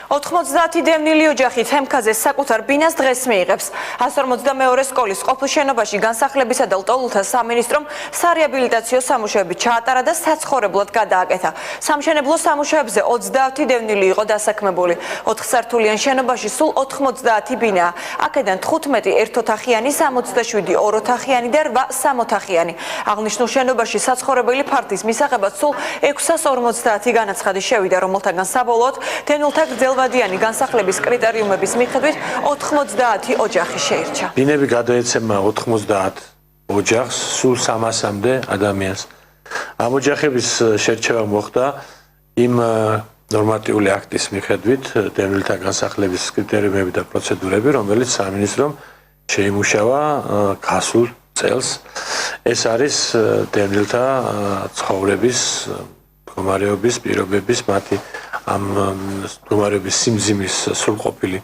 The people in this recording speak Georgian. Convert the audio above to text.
90 დევნილი ოჯახი თემქაზე საკუთარ ბინას დღეს მიიღებს. 152 სკოლის ყოფილ შენობაში განსახლებისა და ლტოლვილთა სამინისტრომ სარეაბილიტაციო სამუშაოები ჩაატარა და საცხოვრებლად გადააკეთა. სამშენებლო სამუშაოებზე 30 დევნილი იყო დასაქმებული. 4 სართულიან შენობაში სულ 90 ბინაა. აქედან 15 ერთოთახიანი, 67 ოროთახიანი და 8 სამოთახიანი. აღნიშნულ შენობაში საცხოვრებელი ფართის მისაღებად სულ 650 განაცხადი შევიდა, რომელთაგან საბოლოოდ დევნილთა გრძელვადიანი განსახლების კრიტერიუმების მიხედვით 90 ოჯახი შეირჩა. ბინები გადაეცემა 90 ოჯახს, სულ 300-მდე ადამიანს. ამ ოჯახების შერჩევა მოხდა იმ ნორმატიული აქტის მიხედვით, დევნილთა განსახლების კრიტერიუმები და პროცედურები, რომელიც სამინისტრომ შეიმუშავა გასულ წელს. ეს არის დევნილთა ცხოვრების მდგომარეობის პირობების მათი ამ მდგომარეობის სიმძიმის სრულყოფილი